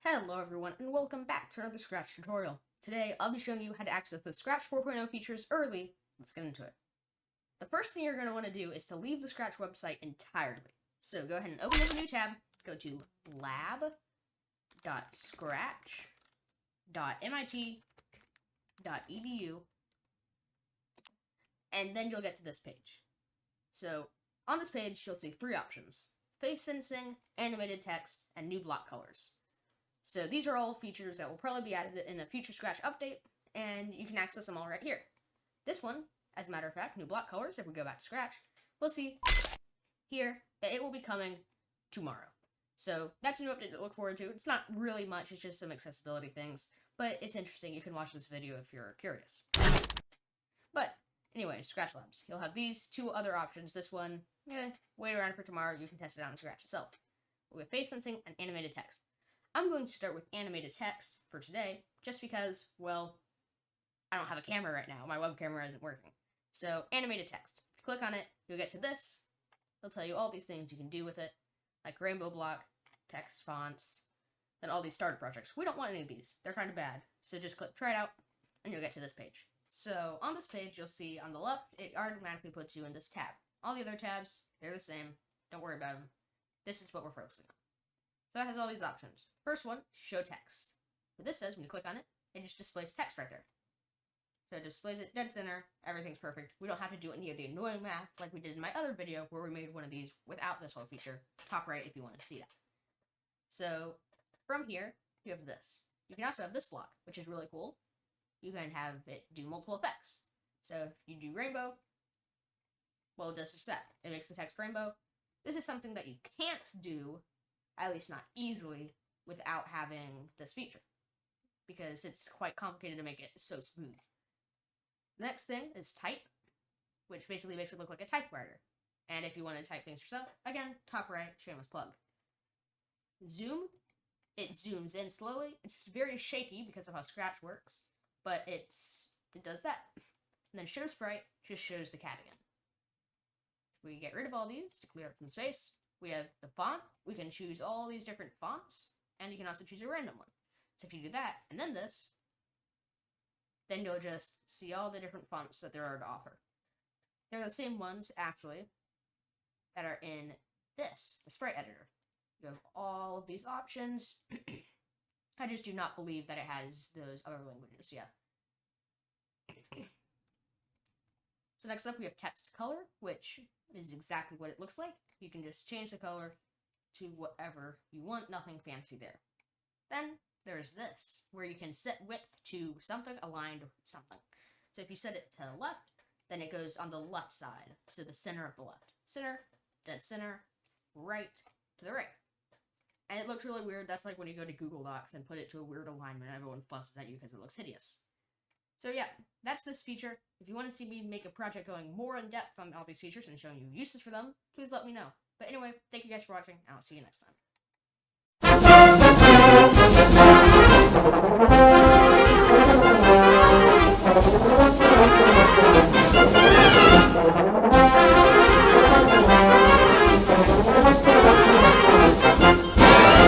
Hello everyone, and welcome back to another Scratch tutorial. Today, I'll be showing you how to access the Scratch 4.0 features early. Let's get into it. The first thing you're going to want to do is to leave the Scratch website entirely. So go ahead and open up a new tab, go to lab.scratch.mit.edu, and then you'll get to this page. So on this page, you'll see three options: face sensing, animated text, and new block colors. So these are all features that will probably be added in a future Scratch update, and you can access them all right here. This one, as a matter of fact, new block colors, if we go back to Scratch, we'll see here that it will be coming tomorrow. So that's a new update to look forward to. It's not really much, it's just some accessibility things, but it's interesting. You can watch this video if you're curious. But anyway, Scratch Labs. You'll have these two other options. This one, wait around for tomorrow. You can test it out in Scratch itself. We have face sensing and animated text. I'm going to start with animated text for today, just because, well, I don't have a camera right now. My web camera isn't working. So, animated text. If you click on it, you'll get to this. It'll tell you all these things you can do with it, like rainbow block, text fonts, and all these starter projects. We don't want any of these. They're kind of bad. So just click try it out, and you'll get to this page. So, on this page, you'll see on the left, it automatically puts you in this tab. All the other tabs, they're the same. Don't worry about them. This is what we're focusing on. So it has all these options. First one, show text. What this says, when you click on it, it just displays text right there. So it displays it dead center, everything's perfect. We don't have to do any of the annoying math like we did in my other video where we made one of these without this whole feature. Top right if you want to see that. So from here, you have this. You can also have this block, which is really cool. You can have it do multiple effects. So if you do rainbow, well, it does just that. It makes the text rainbow. This is something that you can't do, at least not easily, without having this feature, because it's quite complicated to make it so smooth. The next thing is type, which basically makes it look like a typewriter. And if you want to type things yourself, again, top right, shameless plug. Zoom, it zooms in slowly. It's very shaky because of how Scratch works, but it does that. And then show sprite just shows the cat again. We get rid of all these to clear up some space. We have the font. We can choose all these different fonts, and you can also choose a random one. So if you do that, and then this, then you'll just see all the different fonts that there are to offer. They're the same ones, actually, that are in this, the sprite editor. You have all of these options. I just do not believe that it has those other languages yet. So next up, we have text color, which is exactly what it looks like. You can just change the color to whatever you want, nothing fancy there. Then there's this, where you can set width to something aligned with something. So if you set it to the left, then it goes on the left side, so the center of the left. Center, dead center, right to the right. And it looks really weird. That's like when you go to Google Docs and put it to a weird alignment, everyone fusses at you because it looks hideous. So yeah, that's this feature. If you want to see me make a project going more in depth on all these features and showing you uses for them, please let me know. But anyway, thank you guys for watching, and I'll see you next time.